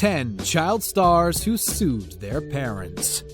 10 child stars who sued their parents.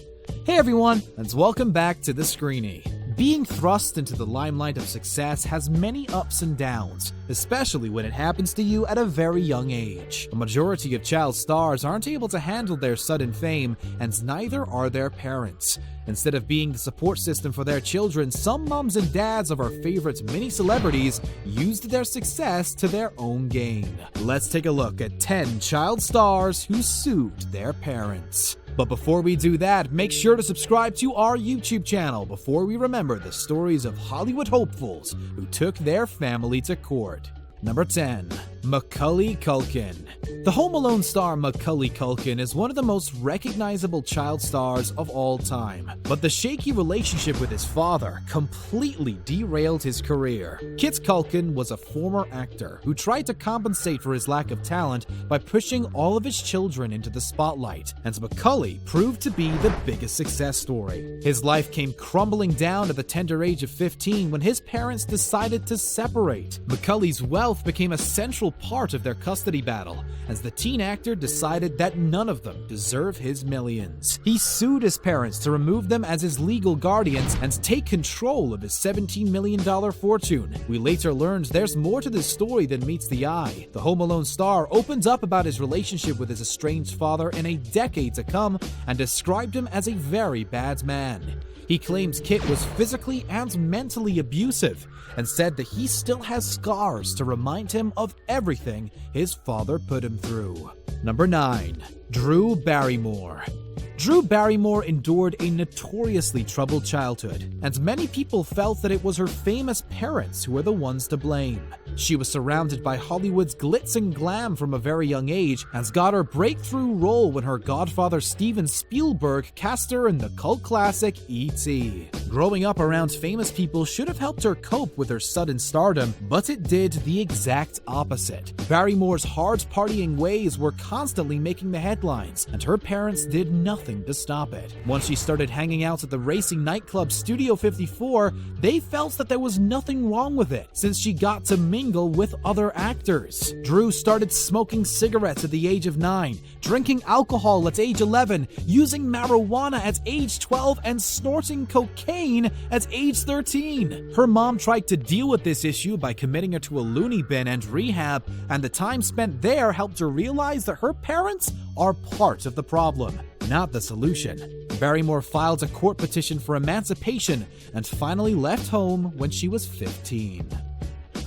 Hey everyone, and welcome back to The Screeny. Being thrust into the limelight of success has many ups and downs, especially when it happens to you at a very young age. A majority of child stars aren't able to handle their sudden fame, and neither are their parents. Instead of being the support system for their children, some moms and dads of our favorite mini-celebrities used their success to their own gain. Let's take a look at 10 child stars who sued their parents. But before we do that, make sure to subscribe to our YouTube channel before we remember the stories of Hollywood hopefuls who took their family to court. Number 10. Macaulay Culkin. The Home Alone star Macaulay Culkin is one of the most recognizable child stars of all time, but the shaky relationship with his father completely derailed his career. Kit Culkin was a former actor who tried to compensate for his lack of talent by pushing all of his children into the spotlight, and Macaulay proved to be the biggest success story. His life came crumbling down at the tender age of 15 when his parents decided to separate. Macaulay's wealth became a central part of their custody battle, as the teen actor decided that none of them deserve his millions. He sued his parents to remove them as his legal guardians and take control of his $17 million fortune. We later learned there's more to this story than meets the eye. The Home Alone star opens up about his relationship with his estranged father in a decade to come and described him as a very bad man. He claims Kit was physically and mentally abusive and said that he still has scars to remind him of everything his father put him through. Number 9. Drew Barrymore. Drew Barrymore endured a notoriously troubled childhood, and many people felt that it was her famous parents who were the ones to blame. She was surrounded by Hollywood's glitz and glam from a very young age, and got her breakthrough role when her godfather Steven Spielberg cast her in the cult classic E.T. Growing up around famous people should have helped her cope with her sudden stardom, but it did the exact opposite. Barrymore's hard-partying ways were constantly making the headlines, and her parents did nothing to stop it. Once she started hanging out at the racing nightclub Studio 54, they felt that there was nothing wrong with it, since she got to mingle with other actors. Drew started smoking cigarettes at the age of 9, drinking alcohol at age 11, using marijuana at age 12, and snorting cocaine at age 13. Her mom tried to deal with this issue by committing her to a loony bin and rehab, and the time spent there helped her realize that her parents are part of the problem, not the solution. Barrymore filed a court petition for emancipation and finally left home when she was 15.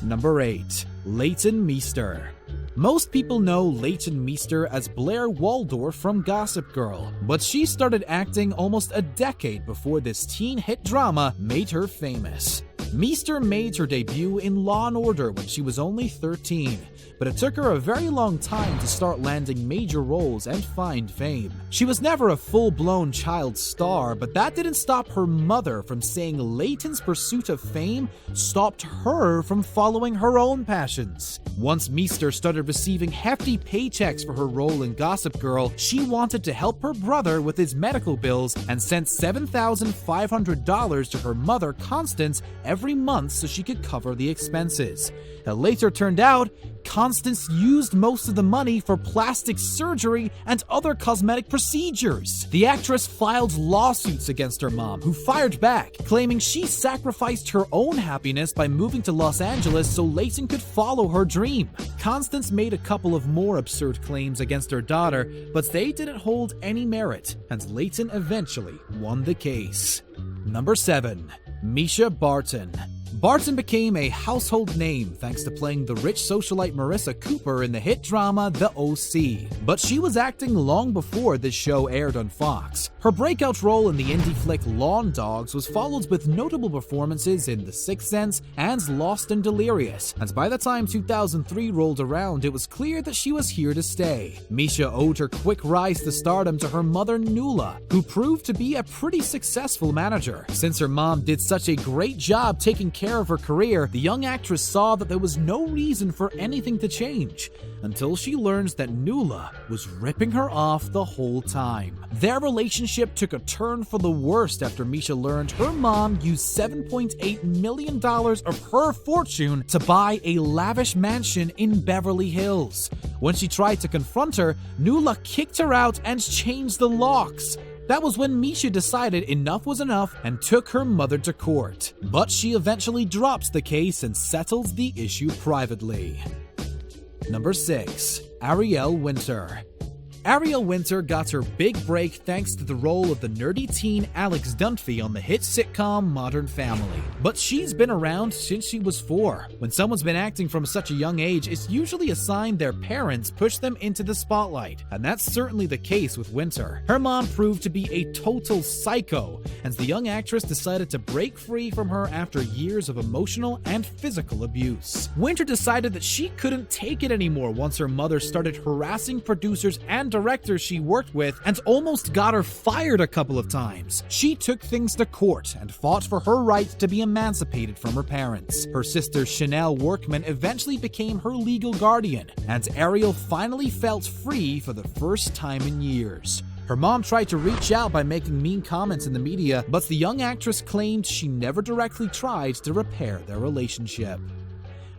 Number 8. Leighton Meester. Most people know Leighton Meester as Blair Waldorf from Gossip Girl, but she started acting almost a decade before this teen hit drama made her famous. Meester made her debut in Law & Order when she was only 13, but it took her a very long time to start landing major roles and find fame. She was never a full-blown child star, but that didn't stop her mother from saying Leighton's pursuit of fame stopped her from following her own passions. Once Meester started receiving hefty paychecks for her role in Gossip Girl, she wanted to help her brother with his medical bills and sent $7,500 to her mother, Constance, every month so she could cover the expenses. It later turned out Constance used most of the money for plastic surgery and other cosmetic procedures. The actress filed lawsuits against her mom, who fired back, claiming she sacrificed her own happiness by moving to Los Angeles so Leighton could follow her dream. Constance made a couple of more absurd claims against her daughter, but they didn't hold any merit, and Leighton eventually won the case. Number 7. MISCHA Barton. Barton became a household name thanks to playing the rich socialite Marissa Cooper in the hit drama The O.C., but she was acting long before this show aired on Fox. Her breakout role in the indie flick Lawn Dogs was followed with notable performances in The Sixth Sense and Lost and Delirious, and by the time 2003 rolled around, it was clear that she was here to stay. MISCHA owed her quick rise to stardom to her mother Nuala, who proved to be a pretty successful manager. Since her mom did such a great job taking care care of her career, the young actress saw that there was no reason for anything to change, until she learns that Nuala was ripping her off the whole time. Their relationship took a turn for the worst after MISCHA learned her mom used $7.8 million of her fortune to buy a lavish mansion in Beverly Hills. When she tried to confront her, Nuala kicked her out and changed the locks. That was when MISCHA decided enough was enough and took her mother to court. But she eventually drops the case and settles the issue privately. Number 6. Ariel Winter. Ariel Winter got her big break thanks to the role of the nerdy teen Alex Dunphy on the hit sitcom Modern Family. But she's been around since she was 4. When someone's been acting from such a young age, it's usually a sign their parents push them into the spotlight, and that's certainly the case with Winter. Her mom proved to be a total psycho, and the young actress decided to break free from her after years of emotional and physical abuse. Winter decided that she couldn't take it anymore once her mother started harassing producers and directors she worked with and almost got her fired a couple of times. She took things to court and fought for her right to be emancipated from her parents. Her sister Chanel Workman eventually became her legal guardian, and Ariel finally felt free for the first time in years. Her mom tried to reach out by making mean comments in the media, but the young actress claimed she never directly tried to repair their relationship.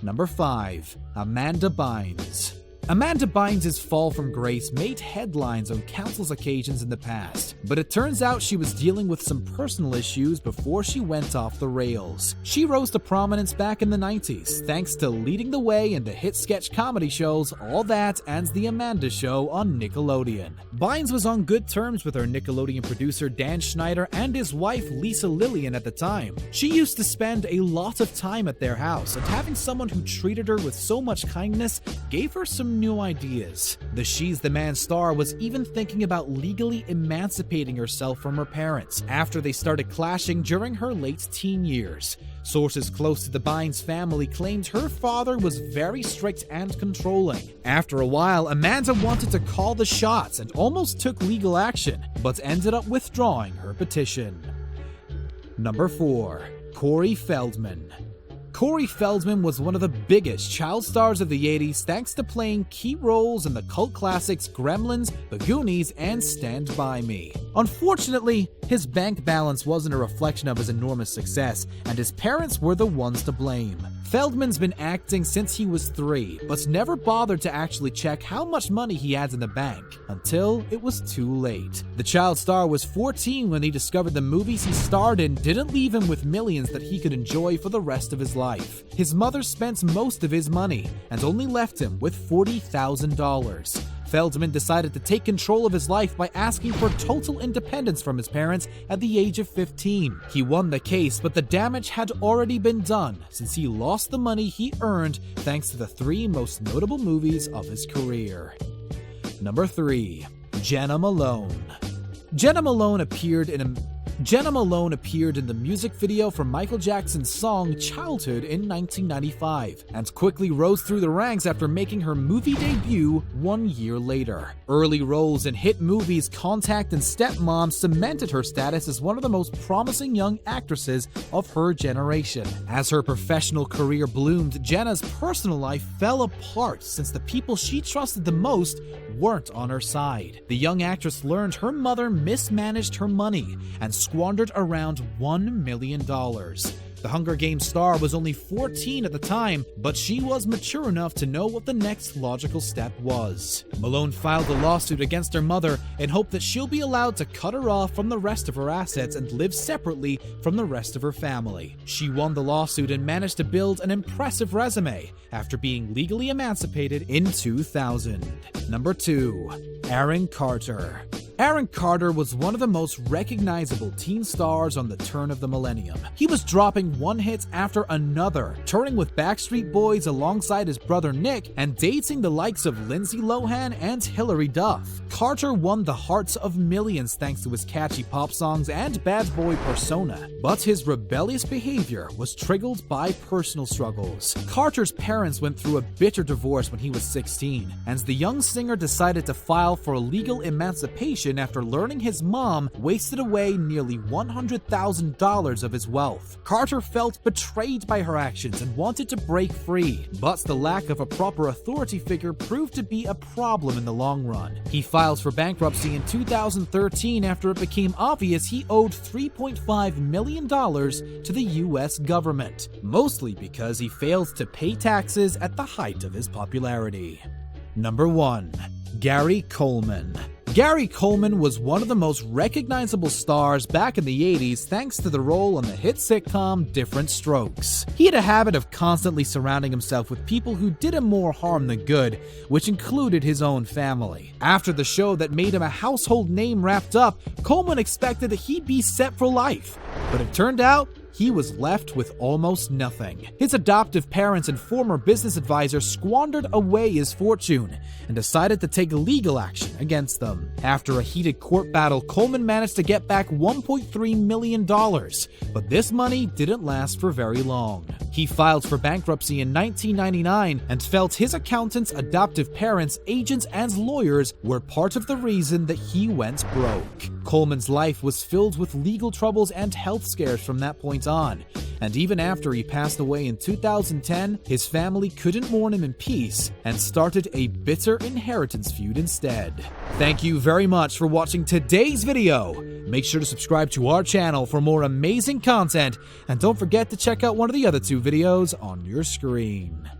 Number 5. Amanda Bynes. Amanda Bynes' fall from grace made headlines on countless occasions in the past, but it turns out she was dealing with some personal issues before she went off the rails. She rose to prominence back in the 90s, thanks to leading the way in the hit sketch comedy shows All That and The Amanda Show on Nickelodeon. Bynes was on good terms with her Nickelodeon producer Dan Schneider and his wife Lisa Lillian at the time. She used to spend a lot of time at their house, and having someone who treated her with so much kindness gave her some new ideas. The She's the Man star was even thinking about legally emancipating herself from her parents after they started clashing during her late teen years. Sources close to the Bynes family claimed her father was very strict and controlling. After a while, Amanda wanted to call the shots and almost took legal action, but ended up withdrawing her petition. Number 4. Corey Feldman. Corey Feldman was one of the biggest child stars of the 80s thanks to playing key roles in the cult classics Gremlins, The Goonies, and Stand By Me. Unfortunately, his bank balance wasn't a reflection of his enormous success, and his parents were the ones to blame. Feldman's been acting since he was 3, but never bothered to actually check how much money he had in the bank, until it was too late. The child star was 14 when he discovered the movies he starred in didn't leave him with millions that he could enjoy for the rest of his life. His mother spent most of his money, and only left him with $40,000. Feldman decided to take control of his life by asking for total independence from his parents at the age of 15. He won the case, but the damage had already been done since he lost the money he earned thanks to the 3 most notable movies of his career. Number 3. Jena Malone. Jena Malone appeared in the music video for Michael Jackson's song Childhood in 1995, and quickly rose through the ranks after making her movie debut 1 year later. Early roles in hit movies Contact and Stepmom cemented her status as one of the most promising young actresses of her generation. As her professional career bloomed, Jena's personal life fell apart since the people she trusted the most weren't on her side. The young actress learned her mother mismanaged her money and squandered around $1 million. The Hunger Games star was only 14 at the time, but she was mature enough to know what the next logical step was. Malone filed a lawsuit against her mother in hope that she'll be allowed to cut her off from the rest of her assets and live separately from the rest of her family. She won the lawsuit and managed to build an impressive resume after being legally emancipated in 2000. Number 2. Aaron Carter. Aaron Carter was one of the most recognizable teen stars on the turn of the millennium. He was dropping one hit after another, touring with Backstreet Boys alongside his brother Nick, and dating the likes of Lindsay Lohan and Hilary Duff. Carter won the hearts of millions thanks to his catchy pop songs and bad boy persona, but his rebellious behavior was triggered by personal struggles. Carter's parents went through a bitter divorce when he was 16, and the young singer decided to file for legal emancipation depression after learning his mom wasted away nearly $100,000 of his wealth. Carter felt betrayed by her actions and wanted to break free, but the lack of a proper authority figure proved to be a problem in the long run. He filed for bankruptcy in 2013 after it became obvious he owed $3.5 million to the US government, mostly because he failed to pay taxes at the height of his popularity. Number 1. Gary Coleman. Gary Coleman was one of the most recognizable stars back in the 80s thanks to the role on the hit sitcom Different Strokes. He had a habit of constantly surrounding himself with people who did him more harm than good, which included his own family. After the show that made him a household name wrapped up, Coleman expected that he'd be set for life, but it turned out he was left with almost nothing. His adoptive parents and former business advisor squandered away his fortune and decided to take legal action against them. After a heated court battle, Coleman managed to get back $1.3 million, but this money didn't last for very long. He filed for bankruptcy in 1999 and felt his accountants, adoptive parents, agents, and lawyers were part of the reason that he went broke. Coleman's life was filled with legal troubles and health scares from that point on, and even after he passed away in 2010, his family couldn't mourn him in peace and started a bitter inheritance feud instead. Thank you very much for watching today's video. Make sure to subscribe to our channel for more amazing content, and don't forget to check out one of the other 2 videos on your screen.